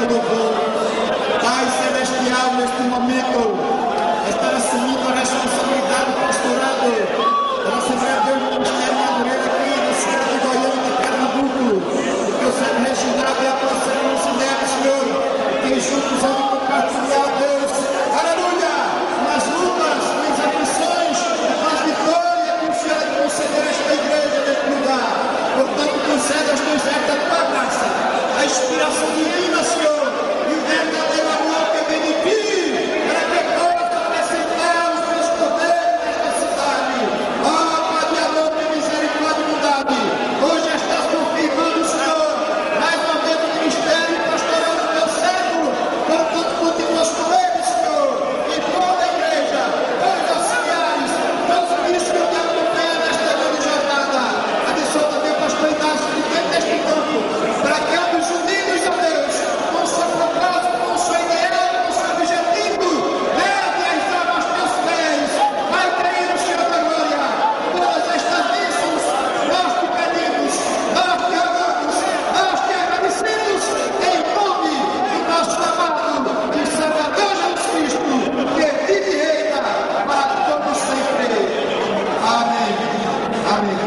do louvor. Pai Celestial, neste momento, está assumindo a responsabilidade do pastorado da Assembleia de Deus do Ministério Madureira aqui na cidade de Goiânia, de Pernambuco. E que o Senhor Reginaldo e a parceira não se neve, Senhor, que juntos vão compartilhar, Deus, aleluia, nas lutas, nas aflições, nas vitórias que o Senhor vai conceder a esta igreja neste lugar. Portanto, concede aos teus servos a tua graça, a inspiração divina, Senhor, e o verdadeiro amor que vem de ti, para que possa acrescentar os teus poderes nesta cidade. Ó, Pai de amor, de misericórdia e bondade, hoje estás confirmando, Senhor, mais uma vez o ministério pastoral do teu servo. Portanto, continuas com ele, Senhor, e toda a igreja, todos os auxiliares, todos os bichos que te acompanham nesta grande jornada. Abençoa também o pastor Inácio de dentro deste campo, para que ambos unidos a Deus, com o seu propósito, com o seu ideal, com o seu objetivo, leve as almas aos teus pés. Vai cair no Senhor da glória. Todas estas bênçãos, nós te pedimos, nós te amamos, nós te agradecemos, em nome do nosso amado e Salvador Jesus Cristo, que vive e reina para todos sempre. Amém. Amém.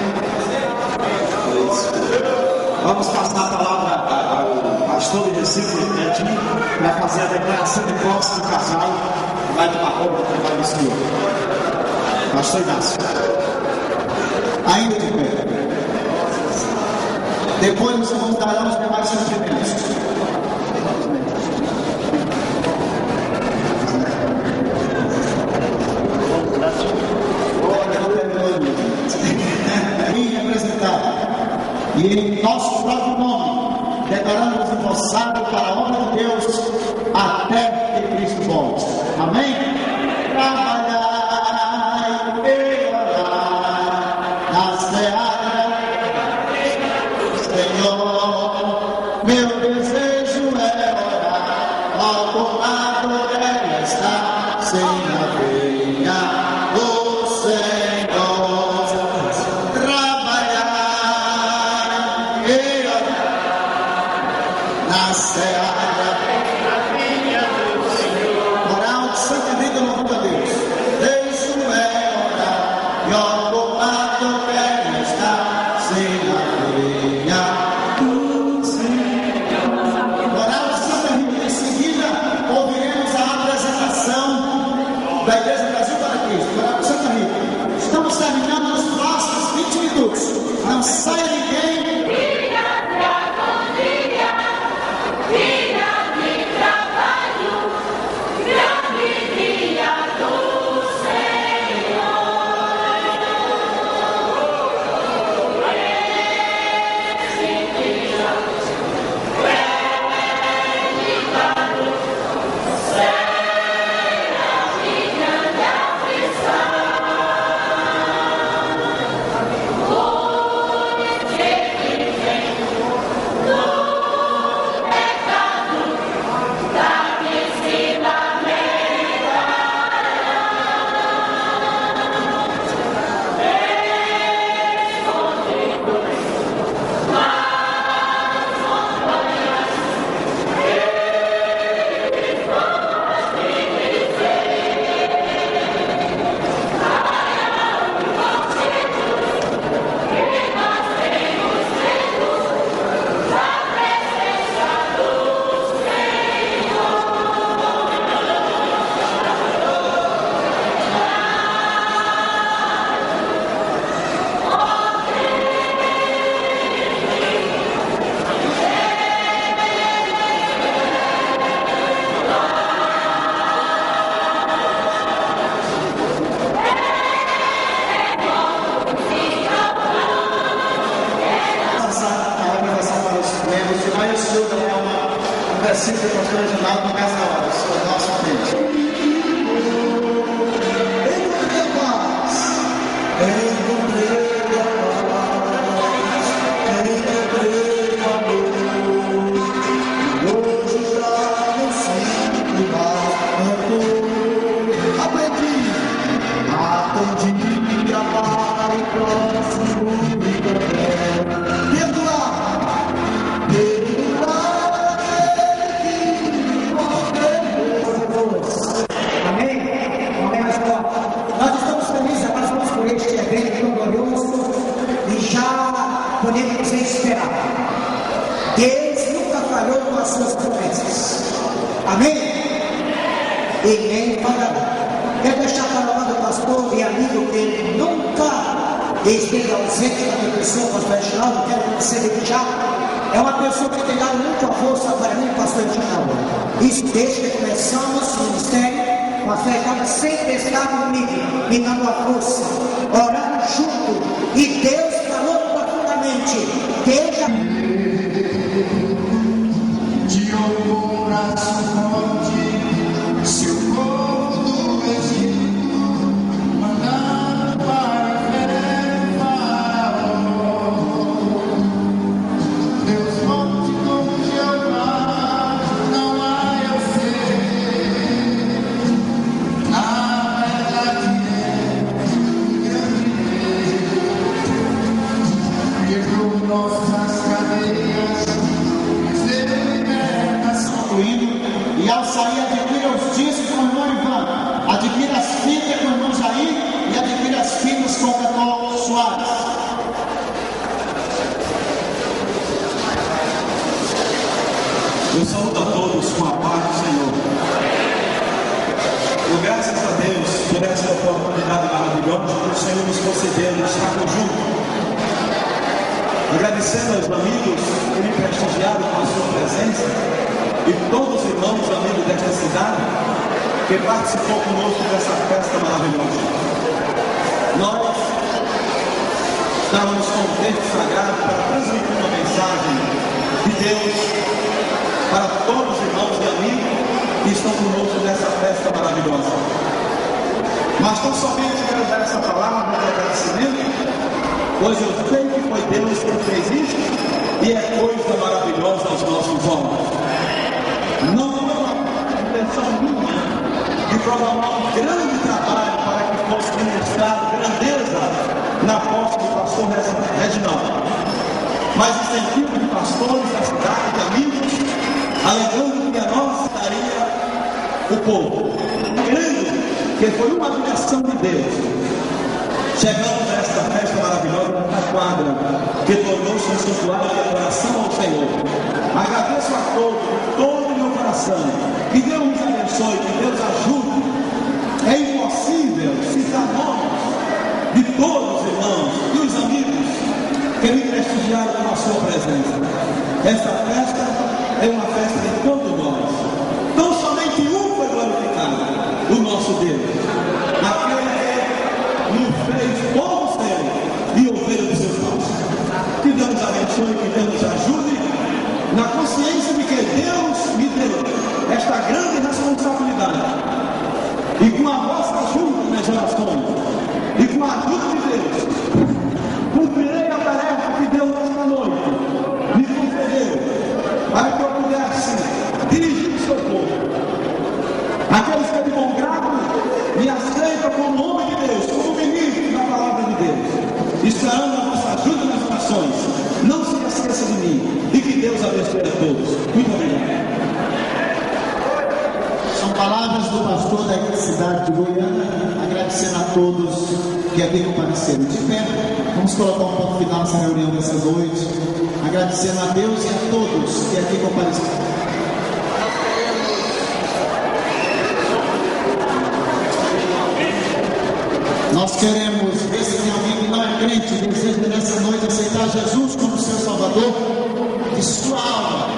Vamos passar a palavra ao pastor de Recife, Netinho, para fazer a declaração de posse do casal, que vai tomar conta do trabalho do Senhor. Pastor Inácio. Ainda de pé. Depois nós vamos dar aos demais sentimentos. E representar. E em nosso próprio nome, declaramos empossado para a obra de Deus até que Cristo volte. Amém? Trabalhar e orar na seara, Senhor, meu desejo é orar, ao tomado é estar sem a venha do Senhor. Na seara, oral de Santa Vida, louvando a Deus. Deixo é orar, e ocupado quero estar, sem a venha do Senhor. Oral de Santa Rita, em seguida ouviremos a apresentação da Igreja Brasil para Cristo. Oral de Santa Rita. Estamos terminando nos próximos 20 minutos. Não saia ninguém. Versículo do pastor Reginaldo nessa hora, sobre o nosso frente. Aprendi a amar o próximo e perdoar. Perdoar aquele que podemos esperar. Deus nunca falhou com as suas promessas. Amém? E nem falhará. Quero deixar para o lado do pastor e amigo que ele nunca esteve ausente da minha pessoa, pastor Reginaldo, quero agradecer ele já. É uma pessoa que tem dado muita força para mim, pastor Reginaldo. Isso desde que começamos o ministério, o pastor Reginaldo sempre estava comigo, me dando a força, orando junto. E Deus falou profundamente, deixa. De um braço forte, seu povo do Egito, mandado para Faraó. Deus forte como Jeová, não há eu sei. A verdade é grande, quebrou nossas cadeias. E ao sair, adquira os discos com o irmão Ivan, adquira as fitas com o irmão Jair e adquira as fitas com o Petó Soares. Eu saúdo a todos com a paz do Senhor. Eu graças a Deus por essa oportunidade maravilhosa que o Senhor nos concedeu de estar juntos. Agradecendo aos amigos que me prestigiaram com a sua presença. E todos os irmãos, amigos desta cidade, que participou conosco dessa festa maravilhosa. Nós estávamos com o texto sagrado para transmitir uma mensagem de Deus para todos os irmãos e amigos que estão conosco nessa festa maravilhosa. Mas tão somente quero dar essa palavra de agradecimento, pois eu sei que foi Deus quem fez isso e é coisa maravilhosa aos nossos olhos. Não foi uma intenção minha de programar um grande trabalho para que fosse ministrado grandeza na posse do pastor Reginaldo, mas incentivo de pastores da cidade, de amigos, alegando que a nós daria o povo. Crendo que foi uma direção de Deus. Chegamos a esta festa maravilhosa na quadra, que tornou-se um santuário de adoração ao Senhor. Agradeço a todos, todo o meu coração. Que Deus nos abençoe, que Deus ajude. É impossível citar nomes de todos os irmãos e os amigos que me prestigiaram com a sua presença. Esta festa é uma festa de todos nós. Tão somente um foi glorificado, o nosso Deus. Aquele que nos fez povo seu e ovelha do seu Deus. Que Deus nos abençoe, que Deus nos ajude, na consciência de que Deus me deu esta grande responsabilidade. E com a vossa ajuda nas orações, e com a ajuda de Deus, cumprirei a tarefa que Deus nesta noite me concedeu, para que eu pudesse dirigir o seu povo. Aqueles que de bom grado me aceitam como homem de Deus, como ministro da palavra de Deus, esperando a vossa ajuda nas orações. Não se esqueça de mim, e que Deus abençoe a todos. Muito obrigado. São palavras do pastor da cidade de Goiânia, agradecendo a todos que aqui compareceram. De pé, vamos colocar um ponto final nessa reunião dessa noite, agradecendo a Deus e a todos que aqui compareceram. Nós queremos ver se tem alguém que não é crente e deseja nessa noite aceitar Jesus como seu Salvador de sua alma.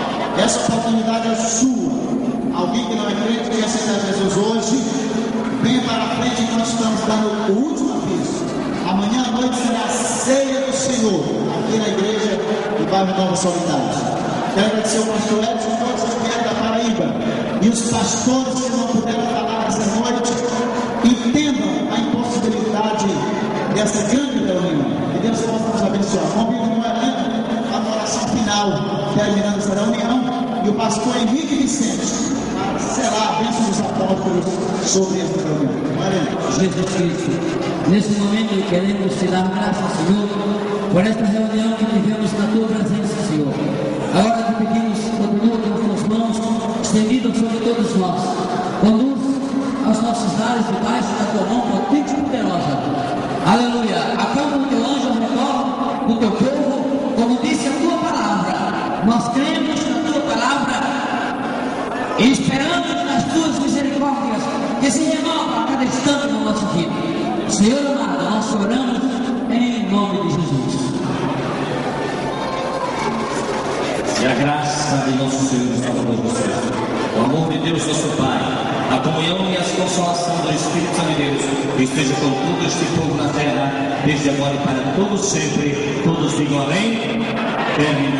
Essa oportunidade é sua. Alguém que não é crente e quer aceitar Jesus hoje, venha para a frente que nós estamos dando o último aviso. Amanhã à noite será a ceia do Senhor, aqui na igreja do bairro Nova Solidária. Quero agradecer ao pastor Edson, todos que vieram da Paraíba, e os pastores que não puderam falar essa noite, entendam a impossibilidade dessa grande reunião. Que Deus possa nos abençoar. Convido o irmão Helena para a oração final, terminando essa reunião, e o pastor Henrique Vicente para selar a bênção dos apóstolos sobre esta reunião. Jesus Cristo, nesse momento queremos te dar graças, Senhor, por esta reunião que tivemos na tua presença, Senhor. Agora te pedimos, continua com as tuas mãos estendidas sobre todos nós. Conduz aos nossos lares debaixo da tua mão potente e poderosa. Aleluia. Acampa o teu anjo ao redor do teu povo, Jesus. E a graça de nosso Senhor e Salvador Jesus Cristo, o amor de Deus nosso Pai, a comunhão e a consolação do Espírito Santo de Deus esteja com todo este povo na terra, desde agora e para todos sempre. Todos digam amém. Terminado.